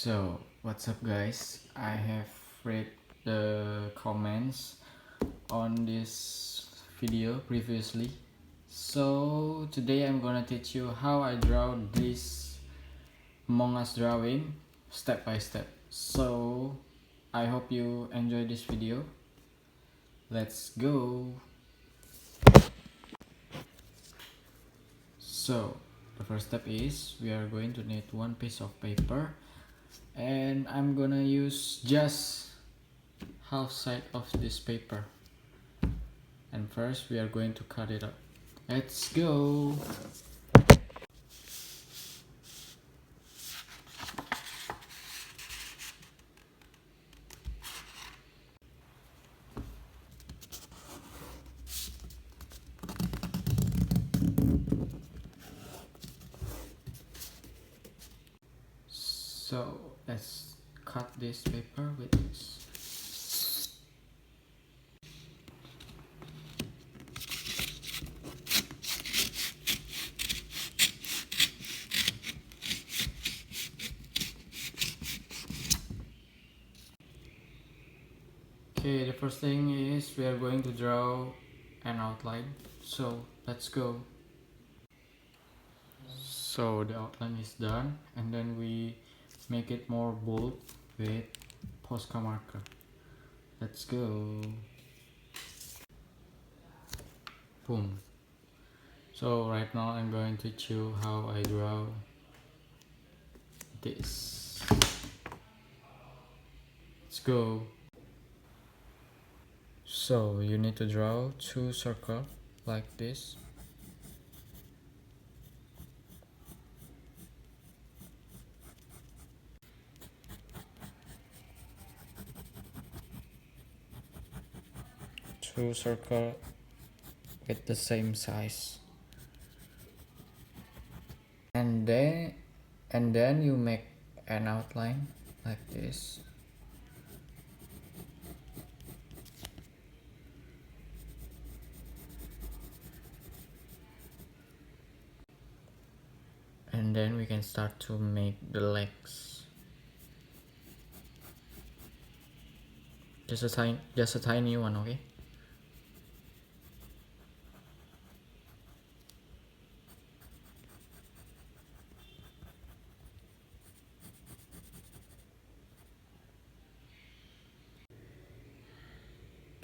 So, what's up guys? I have read the comments on this video previously. So, today I'm gonna teach you how I draw this Among Us drawing step by step. So, I hope you enjoy this video. Let's go! So, the first step is we are going to need one piece of paper, and I'm gonna use just half side of this paper, and first we are going to cut it up. Let's go. So let's cut this paper with this. Okay, the first thing is we are going to draw an outline. So let's go. So the outline is done, and then we make it more bold with Posca marker. Let's go. Boom. So right now I'm going to teach you how I draw this. Let's go. So you need to draw two circles like this. Two circles with the same size. And then you make an outline like this. And then we can start to make the legs. Just a tiny one, okay?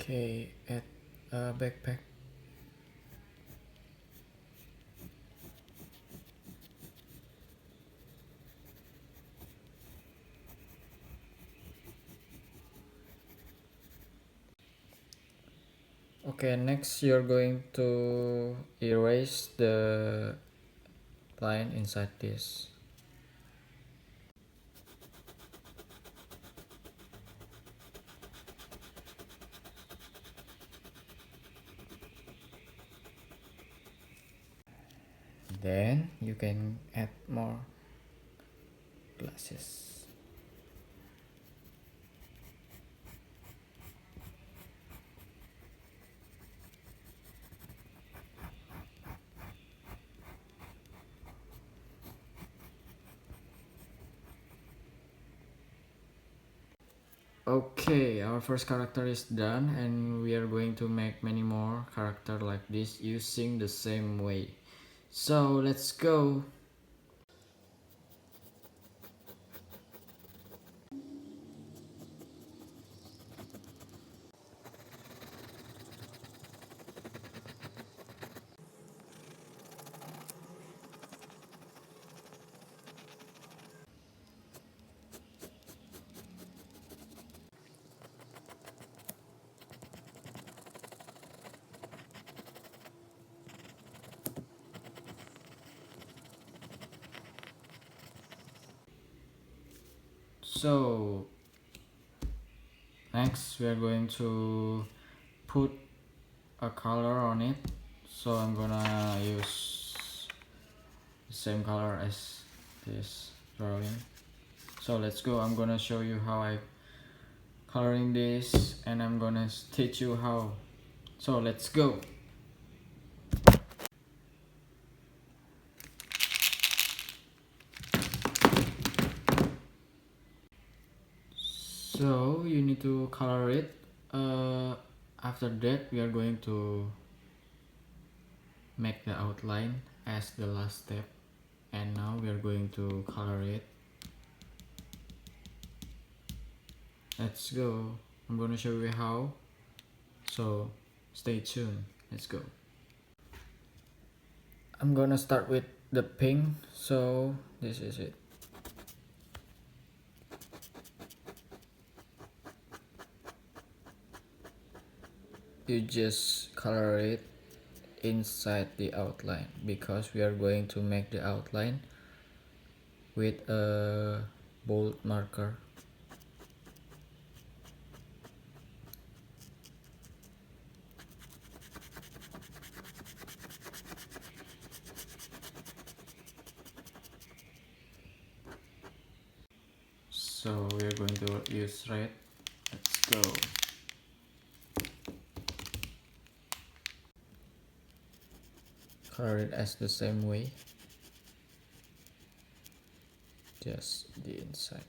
Okay, add a backpack. Okay, next you're going to erase the line inside this. Then you can add more glasses. Okay, our first character is done, and we are going to make many more characters like this using the same way. So let's go. So next we are going to put a color on it. So I'm gonna use the same color as this drawing. So let's go. I'm gonna show you how I coloring this, and I'm gonna teach you how. So let's go. So you need to color it. After that we are going to make the outline as the last step, and now we are going to color it. Let's go. I'm gonna show you how, so stay tuned. Let's go. I'm gonna start with the pink, so this is it. You just color it inside the outline, because we are going to make the outline with a bold marker. So we are going to use red. Let's go. Color it as the same way, just the inside.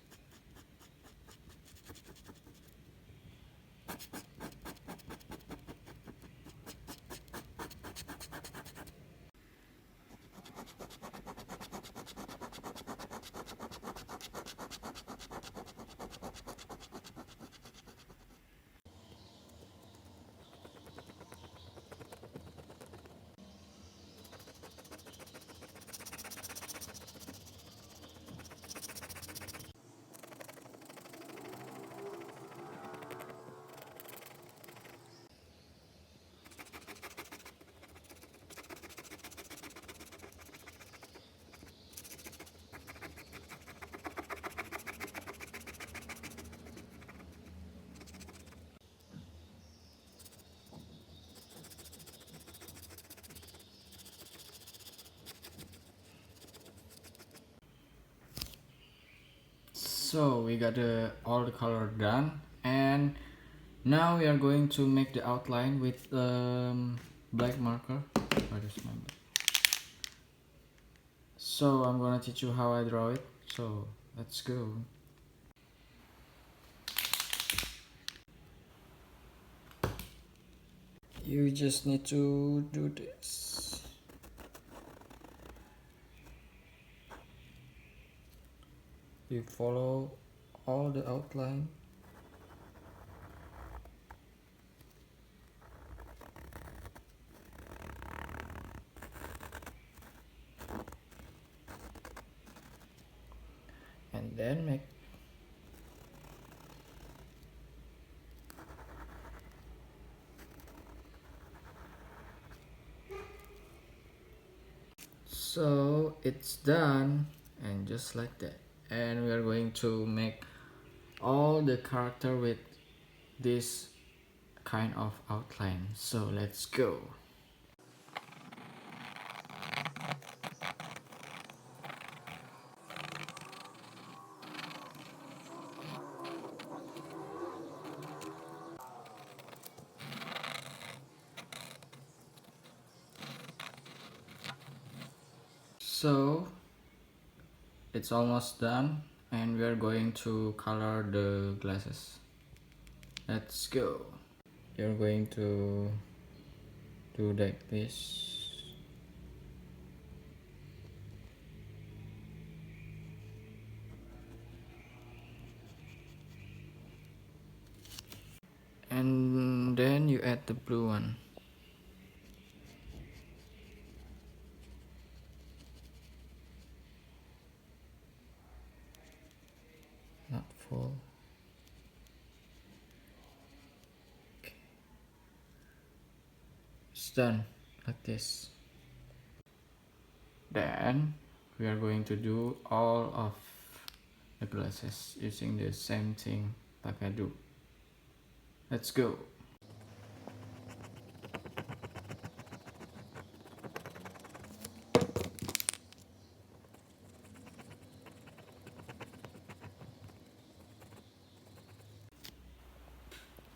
So we got all the color done, and now we are going to make the outline with black marker. Where is my black? So I'm gonna teach you how I draw it, so let's go. You just need to do this. You follow all the outline. And then make so it's done, and just like that. And we are going to make all the character with this kind of outline, so let's go. So it's almost done, and we are going to color the glasses. Let's go. You're going to do like this. And then you add the blue one. Not full. Okay. It's done like this. Then we are going to do all of the glasses using the same thing Thankyouu. Let's go.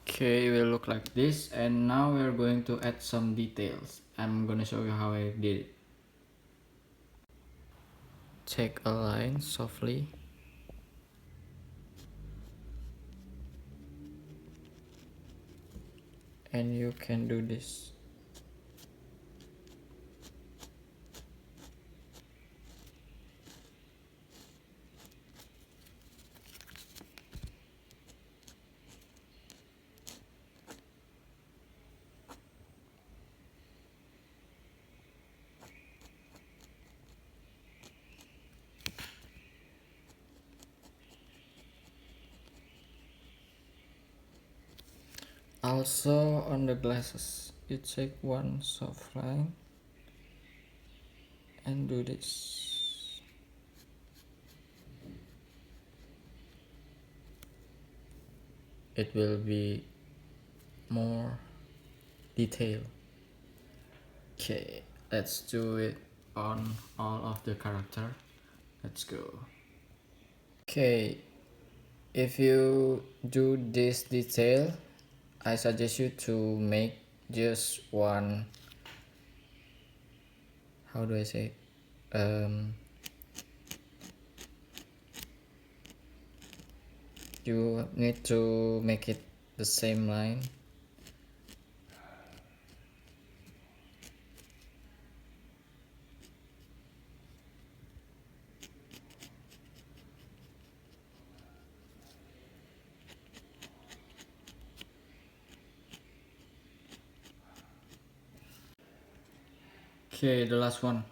Okay, it will look like this, and now we are going to add some details. I'm gonna show you how I did it. Take a line softly. and you can do this. Also on the glasses, you take one soft line and do this. It will be more detailed. Okay, let's do it on all of the character. Let's go. Okay, if you do this detail, I suggest you to make just one, how do I say it? You need to make it the same line. Okay, the last one.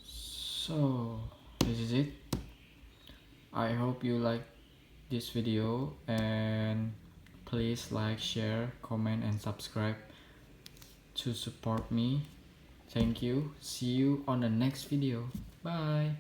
So this is it. I hope you like this video, and please like, share, comment and subscribe to support me. Thank you. See you on the next video. Bye.